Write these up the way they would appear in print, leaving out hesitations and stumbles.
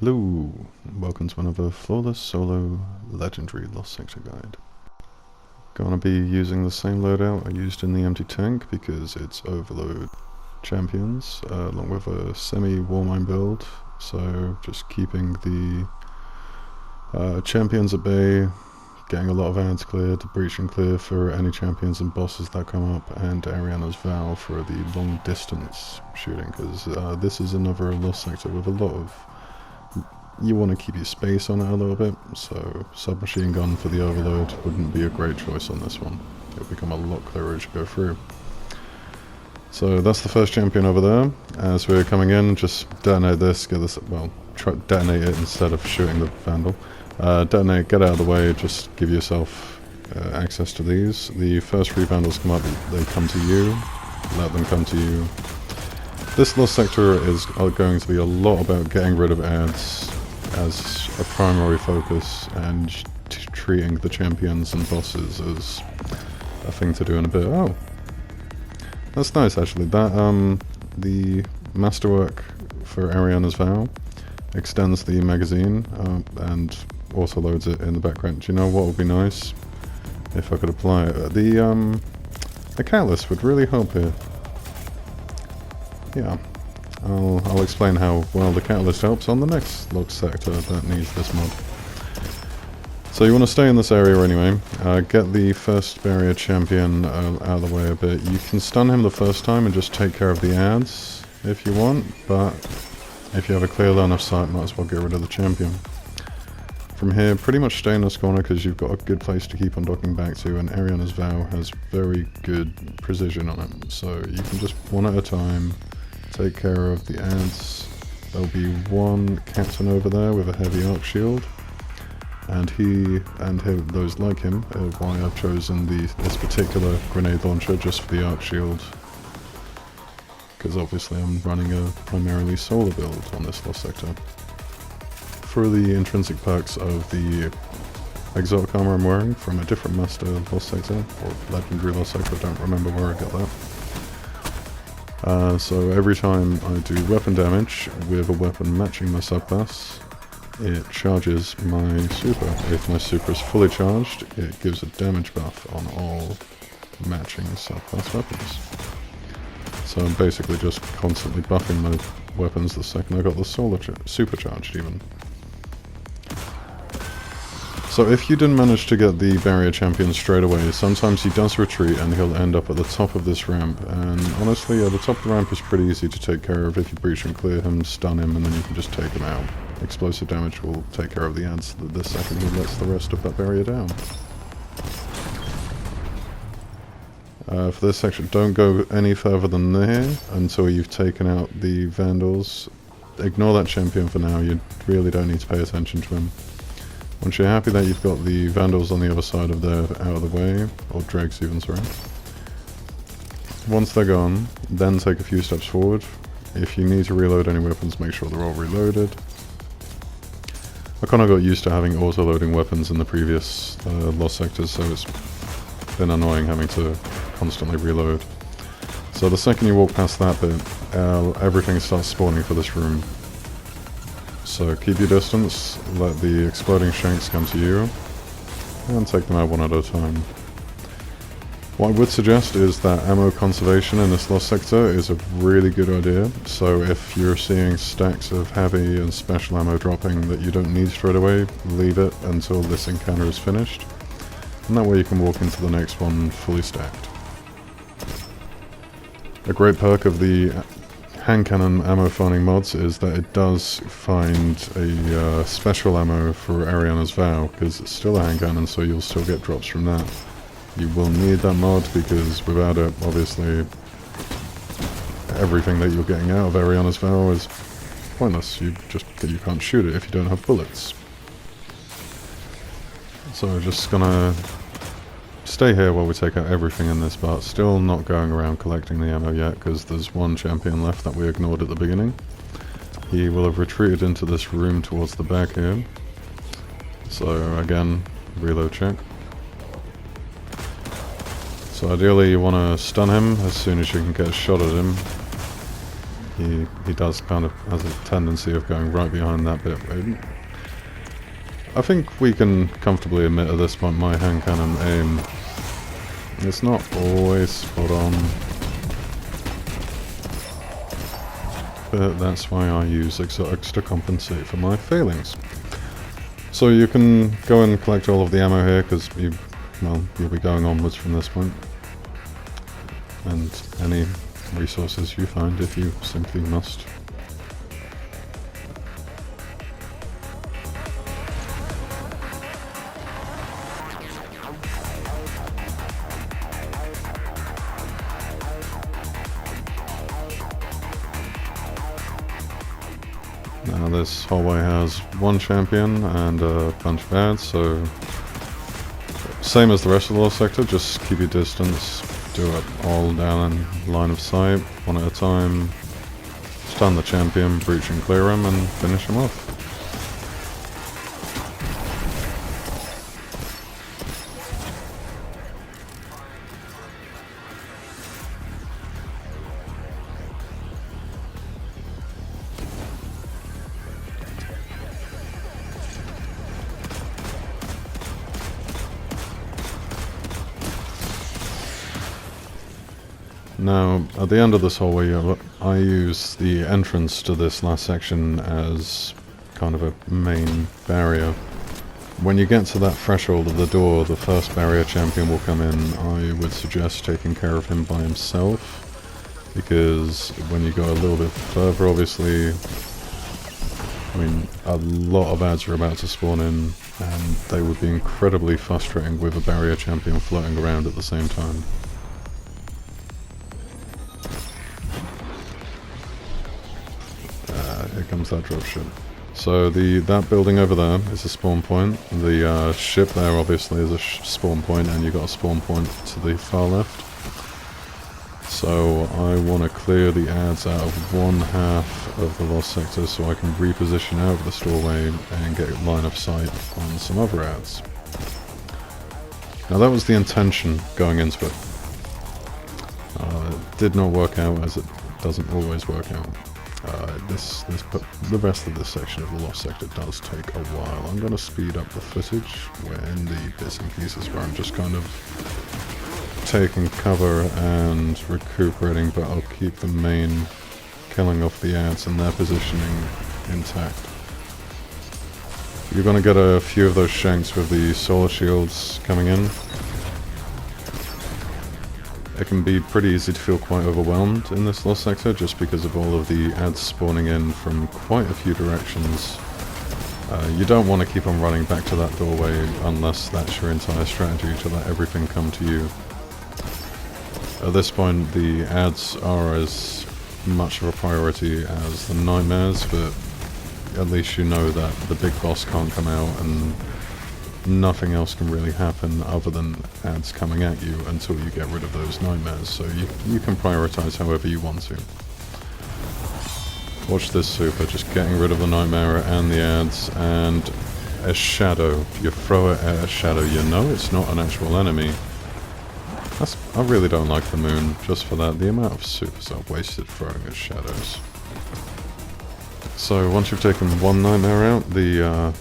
Hello, welcome to another Flawless Solo Legendary Lost Sector Guide. Gonna be using the same loadout I used in the empty tank because it's overload champions, along with a semi-warmine build, so just keeping the champions at bay, getting a lot of ads cleared, breach and clear for any champions and bosses that come up, and Ariana's Vow for the long distance shooting, because this is another Lost Sector with a lot of... You want to keep your space on it a little bit, so submachine gun for the overload wouldn't be a great choice on this one. It'll become a lot clearer as you go through. So that's the first champion over there. As we're coming in, just detonate this, get this, well, try detonate it instead of shooting the Vandal. Detonate, get out of the way, just give yourself access to these. The first three Vandals come up, they come to you, let them come to you. This Lost Sector is going to be a lot about getting rid of ads as a primary focus and treating the champions and bosses as a thing to do in a bit. Oh, that's nice actually. That the masterwork for Ariana's Vow extends the magazine and also loads it in the background. Do you know what would be nice if I could apply it? The catalyst would really help here. Yeah. I'll explain how well the catalyst helps on the next Lost Sector that needs this mod. So you want to stay in this area anyway, get the first barrier champion out of the way a bit. You can stun him the first time and just take care of the ads if you want, but if you have a clear line of sight, might as well get rid of the champion. From here, pretty much stay in this corner because you've got a good place to keep on docking back to, and Ariana's Vow has very good precision on it, so you can just one at a time take care of the ads. There'll be one captain over there with a heavy arc shield, and those like him, why I've chosen this particular grenade launcher just for the arc shield, because obviously I'm running a primarily solar build on this Lost Sector. For the intrinsic perks of the exotic armor I'm wearing from a different master Lost Sector, or legendary Lost Sector, I don't remember where I got that. So every time I do weapon damage with a weapon matching my subclass, it charges my super. If my super is fully charged, it gives a damage buff on all matching subclass weapons. So I'm basically just constantly buffing my weapons the second I got the solar supercharged even. So if you didn't manage to get the barrier champion straight away, sometimes he does retreat and he'll end up at the top of this ramp, and honestly, yeah, the top of the ramp is pretty easy to take care of if you breach and clear him, stun him, and then you can just take him out. Explosive damage will take care of the ads the second he lets the rest of that barrier down. For this section, don't go any further than there until you've taken out the Vandals. Ignore that champion for now, you really don't need to pay attention to him. Once you're happy that you've got the Vandals on the other side of there out of the way, or Dregs even, sorry. Once they're gone, then take a few steps forward. If you need to reload any weapons, make sure they're all reloaded. I kind of got used to having auto-loading weapons in the previous Lost Sectors, so it's been annoying having to constantly reload. So the second you walk past that bit, everything starts spawning for this room. So keep your distance, let the exploding shanks come to you, and take them out one at a time. What I would suggest is that ammo conservation in this Lost Sector is a really good idea, so if you're seeing stacks of heavy and special ammo dropping that you don't need straight away, leave it until this encounter is finished, and that way you can walk into the next one fully stacked. A great perk of the hand cannon ammo finding mods is that it does find a special ammo for Ariana's Vow, because it's still a hand cannon, so you'll still get drops from that. You will need that mod because without it, obviously, everything that you're getting out of Ariana's Vow is pointless. You can't shoot it if you don't have bullets. So just gonna stay here while we take out everything in this part. Still not going around collecting the ammo yet, because there's one champion left that we ignored at the beginning. He will have retreated into this room towards the back here. So again, reload check. So ideally you want to stun him as soon as you can get a shot at him. he does kind of has a tendency of going right behind that bit. I think we can comfortably admit at this point my hand cannon aim, it's not always spot on, but that's why I use exotics to compensate for my failings. So you can go and collect all of the ammo here, because you'll be going onwards from this point. And any resources you find if you simply must. Now this hallway has one champion and a bunch of ads, so same as the rest of the lost sector, just keep your distance, do it all down in line of sight, one at a time, stun the champion, breach and clear him, and finish him off. Now, at the end of this hallway, I use the entrance to this last section as kind of a main barrier. When you get to that threshold of the door, the first barrier champion will come in. I would suggest taking care of him by himself, because when you go a little bit further, obviously, I mean, a lot of ads are about to spawn in, and they would be incredibly frustrating with a barrier champion floating around at the same time. Here comes that dropship. So that building over there is a spawn point. The ship there obviously is a spawn point, and you've got a spawn point to the far left. So I want to clear the ads out of one half of the lost sector so I can reposition out of the doorway and get line of sight on some other ads. Now that was the intention going into it. It did not work out, as it doesn't always work out. The rest of this section of the lost sector does take a while. I'm going to speed up the footage. We're in the bits and pieces where I'm just kind of taking cover and recuperating, but I'll keep the main killing off the ads and their positioning intact. You're going to get a few of those shanks with the solar shields coming in. It can be pretty easy to feel quite overwhelmed in this lost sector, just because of all of the ads spawning in from quite a few directions. You don't want to keep on running back to that doorway unless that's your entire strategy, to let everything come to you. At this point, the ads are as much of a priority as the nightmares, but at least you know that the big boss can't come out and nothing else can really happen other than ads coming at you until you get rid of those nightmares, so you can prioritize however you want to. Watch this super, just getting rid of the nightmare and the ads, and a shadow. You throw it at a shadow, you know it's not an actual enemy. I really don't like the moon, just for that. The amount of supers are wasted throwing at shadows. So once you've taken one nightmare out, the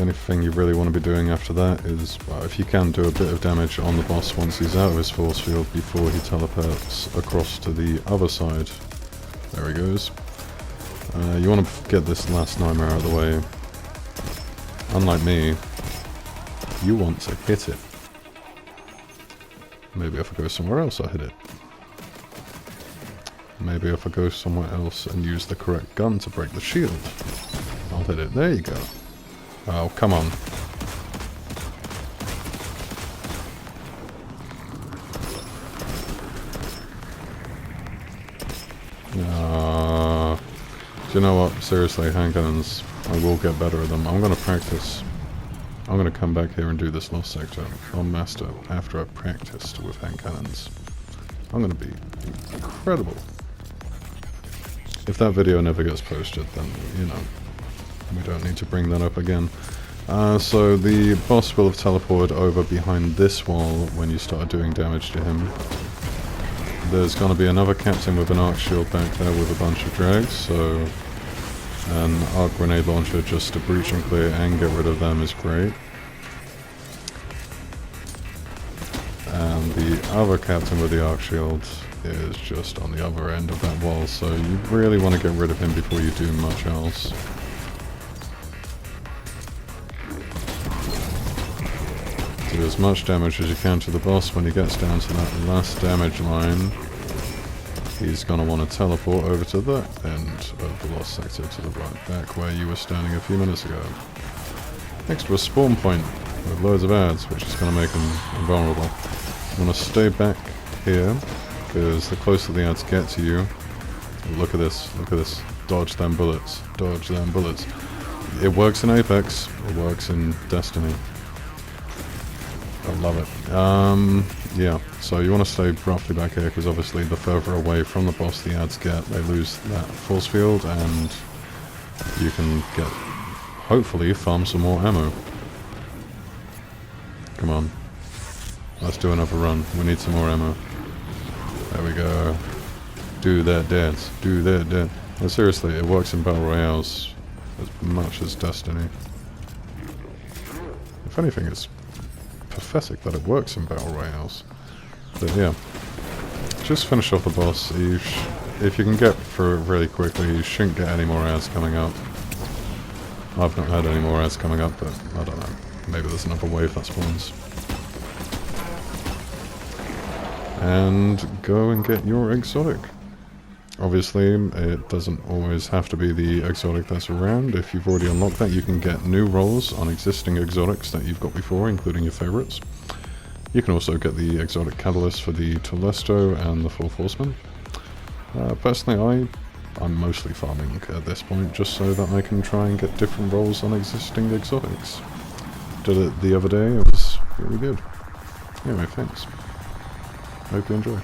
only thing you really want to be doing after that is, if you can, do a bit of damage on the boss once he's out of his force field before he teleports across to the other side. There he goes. You want to get this last nightmare out of the way. Unlike me, you want to hit it. Maybe if I go somewhere else, I hit it. Maybe if I go somewhere else and use the correct gun to break the shield, I'll hit it. There you go. Oh, come on. Do you know what? Seriously, hand cannons, I will get better at them. I'm going to practice. I'm going to come back here and do this lost sector on master after I've practiced with hand cannons. I'm going to be incredible. If that video never gets posted, then, you know, we don't need to bring that up again. So the boss will have teleported over behind this wall when you start doing damage to him. there's going to be another captain with an arc shield back there with a bunch of drags, so an arc grenade launcher just to breach and clear and get rid of them is great. And the other captain with the arc shield is just on the other end of that wall, so you really want to get rid of him before you do much else. Do as much damage as you can to the boss. When he gets down to that last damage line, he's going to want to teleport over to the end of the lost sector to the right, back where you were standing a few minutes ago. Next to a spawn point with loads of ads, which is going to make him invulnerable. You want to stay back here, because the closer the ads get to you... Look at this, dodge them bullets, dodge them bullets. It works in Apex, it works in Destiny. I love it. Yeah, so you want to stay roughly back here, because obviously the further away from the boss the ads get, they lose that force field, and you can get, hopefully, farm some more ammo. Come on. Let's do another run. We need some more ammo. There we go. Do that dance. Do that dance. No, seriously, it works in Battle Royales as much as Destiny. If anything, it's pathetic that it works in Battle Royales. But yeah. Just finish off the boss. If you can get through it really quickly, you shouldn't get any more ads coming up. I've not had any more ads coming up, but I don't know. Maybe there's another wave that spawns. And go and get your exotic. Obviously, it doesn't always have to be the exotic that's around. If you've already unlocked that, you can get new rolls on existing exotics that you've got before, including your favorites. You can also get the exotic catalyst for the Telesto and the Fourth Horseman. Personally, I'm mostly farming at this point, just so that I can try and get different rolls on existing exotics. Did it the other day, it was really good. Anyway, thanks. Hope you enjoyed.